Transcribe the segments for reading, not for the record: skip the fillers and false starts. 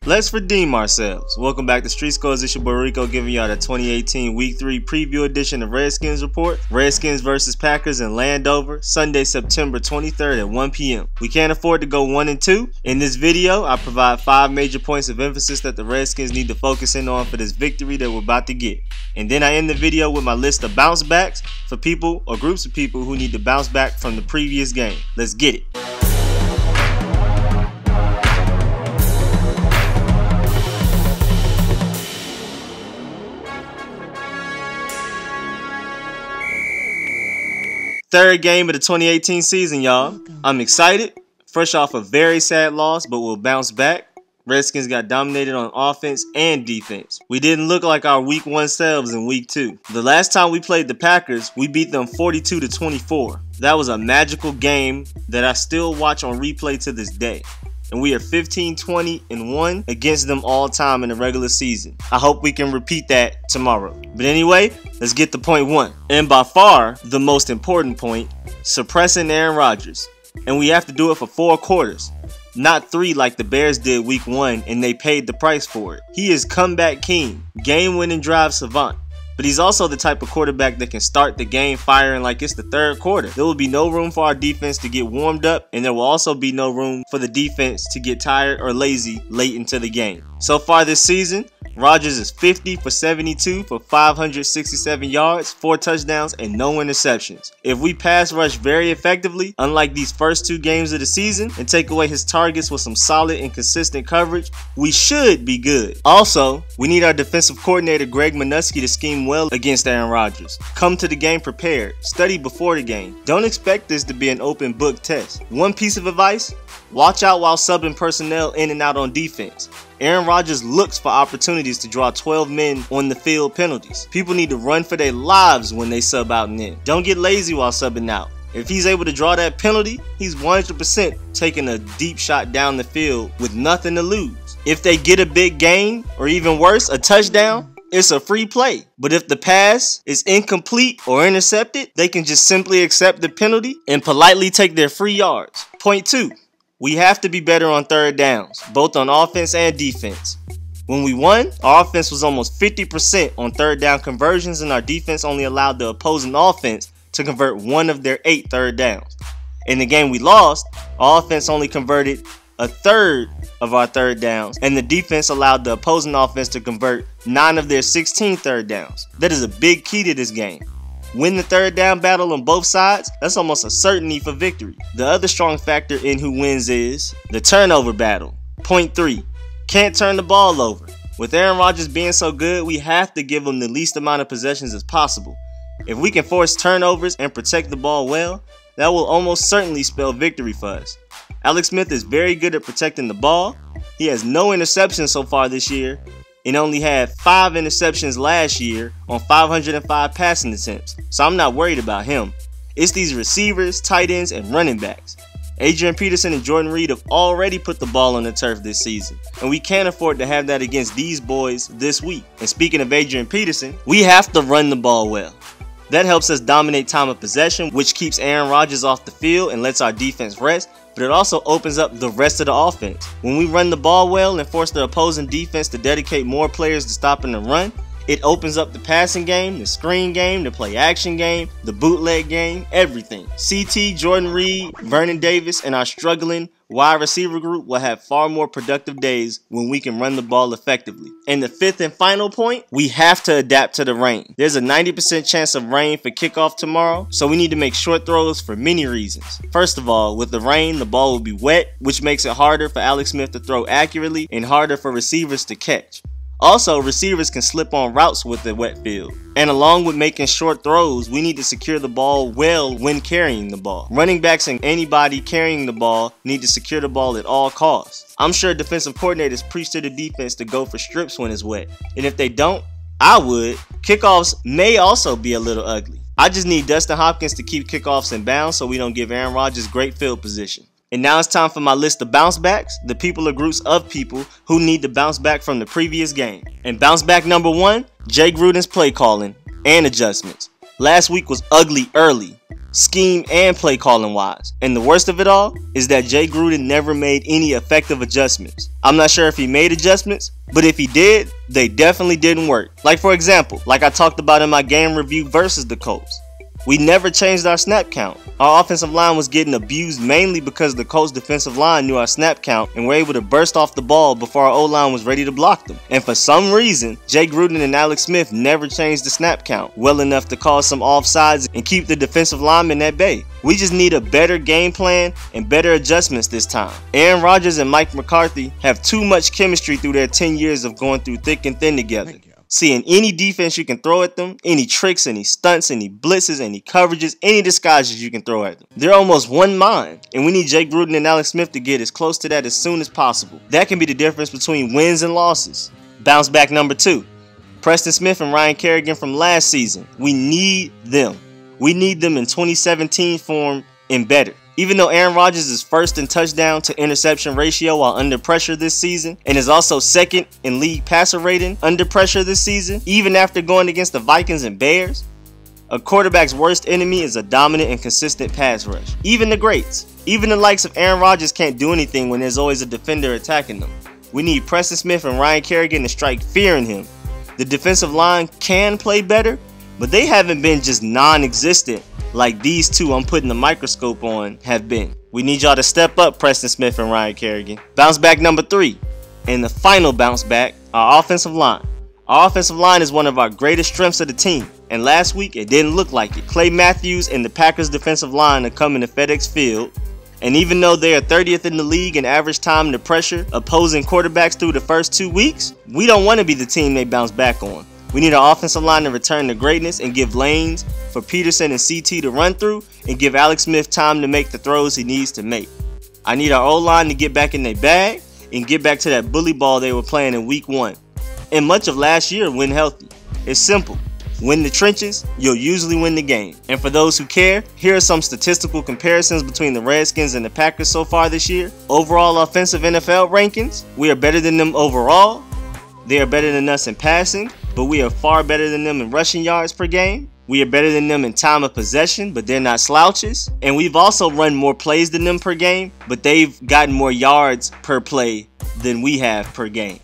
Let's redeem ourselves. Welcome back to Street Scores. It's your boy Rico giving y'all the 2018 Week 3 preview edition of Redskins Report. Redskins versus Packers in Landover, Sunday, September 23rd at 1 p.m. We can't afford to go 1-2. In this video, I provide 5 major points of emphasis that the Redskins need to focus in on for this victory that we're about to get. And then I end the video with my list of bounce backs for people or groups of people who need to bounce back from the previous game. Let's get it. Third game of the 2018 season, y'all. I'm excited. Fresh off a very sad loss, but we'll bounce back. Redskins got dominated on offense and defense. We didn't look like our Week 1 selves in Week 2. The last time we played the Packers, we beat them 42-24. That was a magical game that I still watch on replay to this day. And we are 15-20-1 against them all time in the regular season. I hope we can repeat that tomorrow. But anyway, let's get to point 1. And by far, the most important point, suppressing Aaron Rodgers. And we have to do it for 4 quarters. Not 3 like the Bears did Week 1 and they paid the price for it. He is comeback king, game-winning drive savant. But he's also the type of quarterback that can start the game firing like it's the third quarter. There will be no room for our defense to get warmed up, and there will also be no room for the defense to get tired or lazy late into the game. So far this season, Rodgers is 50 for 72 for 567 yards, 4 touchdowns, and no interceptions. If we pass rush very effectively, unlike these first 2 games of the season, and take away his targets with some solid and consistent coverage, we should be good. Also, we need our defensive coordinator Greg Minuski to scheme well against Aaron Rodgers. Come to the game prepared. Study before the game. Don't expect this to be an open book test. One piece of advice: watch out while subbing personnel in and out on defense. Aaron Rodgers looks for opportunities to draw 12 men on the field penalties. People need to run for their lives when they sub out and in. Don't get lazy while subbing out. If he's able to draw that penalty, he's 100% taking a deep shot down the field with nothing to lose. If they get a big gain, or even worse, a touchdown, it's a free play. But if the pass is incomplete or intercepted, they can just simply accept the penalty and politely take their free yards. Point 2. We have to be better on third downs, both on offense and defense. When we won, our offense was almost 50% on third down conversions, and our defense only allowed the opposing offense to convert 1 of their 8 third downs. In the game we lost, our offense only converted a third of our third downs, and the defense allowed the opposing offense to convert 9 of their 16 third downs. That is a big key to this game. Win the third down battle on both sides, that's almost a certainty for victory. The other strong factor in who wins is the turnover battle. Point 3. Can't turn the ball over. With Aaron Rodgers being so good, we have to give him the least amount of possessions as possible. If we can force turnovers and protect the ball well, that will almost certainly spell victory for us. Alex Smith is very good at protecting the ball. He has no interceptions so far this year, and only had 5 interceptions last year on 505 passing attempts, so I'm not worried about him. It's these receivers, tight ends, and running backs. Adrian Peterson and Jordan Reed have already put the ball on the turf this season, and we can't afford to have that against these boys this week. And speaking of Adrian Peterson, we have to run the ball well. That helps us dominate time of possession, which keeps Aaron Rodgers off the field and lets our defense rest, but it also opens up the rest of the offense. When we run the ball well and force the opposing defense to dedicate more players to stopping the run, it opens up the passing game, the screen game, the play action game, the bootleg game, everything. CT, Jordan Reed, Vernon Davis, and our struggling wide receiver group will have far more productive days when we can run the ball effectively. And the 5th and final point, we have to adapt to the rain. There's a 90% chance of rain for kickoff tomorrow, so we need to make short throws for many reasons. First of all, with the rain, the ball will be wet, which makes it harder for Alex Smith to throw accurately and harder for receivers to catch. Also, receivers can slip on routes with the wet field. And along with making short throws, we need to secure the ball well when carrying the ball. Running backs and anybody carrying the ball need to secure the ball at all costs. I'm sure defensive coordinators preach to the defense to go for strips when it's wet. And if they don't, I would. Kickoffs may also be a little ugly. I just need Dustin Hopkins to keep kickoffs in bounds so we don't give Aaron Rodgers great field position. And now it's time for my list of bounce backs, the people or groups of people who need to bounce back from the previous game. And bounce back number 1, Jay Gruden's play calling and adjustments. Last week was ugly early, scheme and play calling wise. And the worst of it all is that Jay Gruden never made any effective adjustments. I'm not sure if he made adjustments, but if he did, they definitely didn't work. Like for example, like I talked about in my game review versus the Colts. We never changed our snap count. Our offensive line was getting abused mainly because the Colts defensive line knew our snap count and were able to burst off the ball before our O-line was ready to block them. And for some reason, Jay Gruden and Alex Smith never changed the snap count well enough to cause some offsides and keep the defensive linemen at bay. We just need a better game plan and better adjustments this time. Aaron Rodgers and Mike McCarthy have too much chemistry through their 10 years of going through thick and thin together. Seeing any defense you can throw at them, any tricks, any stunts, any blitzes, any coverages, any disguises you can throw at them. They're almost one mind, and we need Jay Gruden and Alex Smith to get as close to that as soon as possible. That can be the difference between wins and losses. Bounce back number 2. Preston Smith and Ryan Kerrigan from last season. We need them. We need them in 2017 form and better. Even though Aaron Rodgers is first in touchdown to interception ratio while under pressure this season, and is also second in league passer rating under pressure this season, even after going against the Vikings and Bears, a quarterback's worst enemy is a dominant and consistent pass rush. Even the greats, even the likes of Aaron Rodgers can't do anything when there's always a defender attacking them. We need Preston Smith and Ryan Kerrigan to strike fear in him. The defensive line can play better, but they haven't been just non-existent like these two I'm putting the microscope on have been. We need y'all to step up, Preston Smith and Ryan Kerrigan. Bounce back number 3. And the final bounce back, our offensive line. Our offensive line is one of our greatest strengths of the team. And last week, it didn't look like it. Clay Matthews and the Packers defensive line are coming to FedEx Field. And even though they are 30th in the league in average time to pressure opposing quarterbacks through the first 2 weeks, we don't want to be the team they bounce back on. We need our offensive line to return to greatness and give lanes for Peterson and CT to run through and give Alex Smith time to make the throws he needs to make. I need our O-line to get back in their bag and get back to that bully ball they were playing in week 1. And much of last year when healthy. It's simple. Win the trenches, you'll usually win the game. And for those who care, here are some statistical comparisons between the Redskins and the Packers so far this year. Overall offensive NFL rankings, we are better than them overall. They are better than us in passing, but we are far better than them in rushing yards per game. We are better than them in time of possession, but they're not slouches. And we've also run more plays than them per game, but they've gotten more yards per play than we have per game.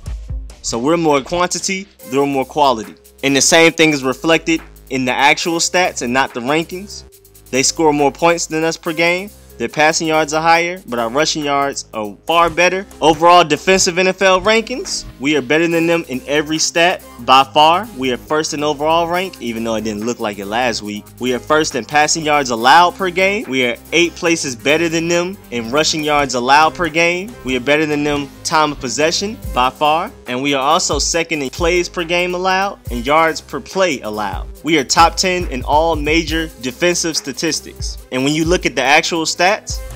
So we're more quantity, they're more quality. And the same thing is reflected in the actual stats and not the rankings. They score more points than us per game. Their passing yards are higher, but our rushing yards are far better. Overall defensive NFL rankings, we are better than them in every stat by far. We are first in overall rank, even though it didn't look like it last week. We are first in passing yards allowed per game. We are 8 places better than them in rushing yards allowed per game. We are better than them time of possession by far. And we are also second in plays per game allowed and yards per play allowed. We are top 10 in all major defensive statistics. And when you look at the actual stats,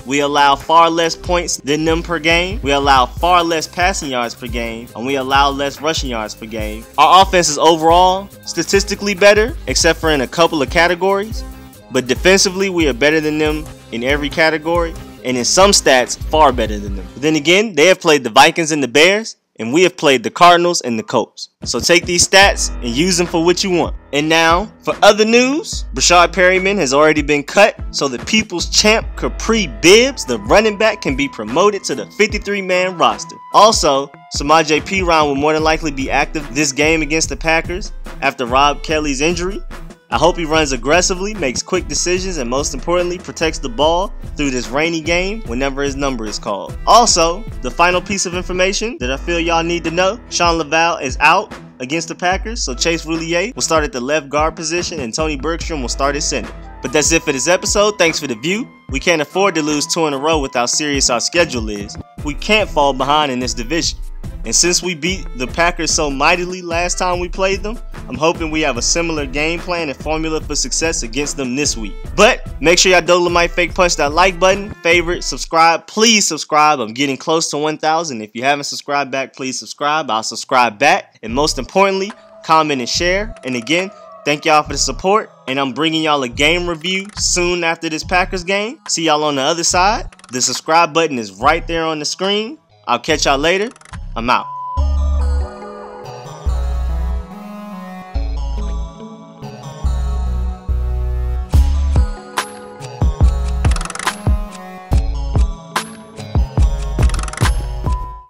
we allow far less points than them per game. We allow far less passing yards per game, and we allow less rushing yards per game. Our offense is overall statistically better, except for in a couple of categories. But defensively, we are better than them in every category, and in some stats, far better than them. But then again, they have played the Vikings and the Bears, and we have played the Cardinals and the Colts. So take these stats and use them for what you want. And now, for other news, Brashad Perryman has already been cut, so the people's champ Capri Bibbs, the running back, can be promoted to the 53-man roster. Also, Samaje Perine will more than likely be active this game against the Packers after Rob Kelly's injury. I hope he runs aggressively, makes quick decisions, and most importantly, protects the ball through this rainy game whenever his number is called. Also, the final piece of information that I feel y'all need to know, Sean Laval is out against the Packers, so Chase Roulier will start at the left guard position and Tony Bergstrom will start at center. But that's it for this episode. Thanks for the view. We can't afford to lose 2 in a row with how serious our schedule is. We can't fall behind in this division. And since we beat the Packers so mightily last time we played them, I'm hoping we have a similar game plan and formula for success against them this week. But make sure y'all Dolemite fake punch that like button, favorite, subscribe. Please subscribe. I'm getting close to 1,000. If you haven't subscribed back, please subscribe. I'll subscribe back. And most importantly, comment and share. And again, thank y'all for the support. And I'm bringing y'all a game review soon after this Packers game. See y'all on the other side. The subscribe button is right there on the screen. I'll catch y'all later. I'm out.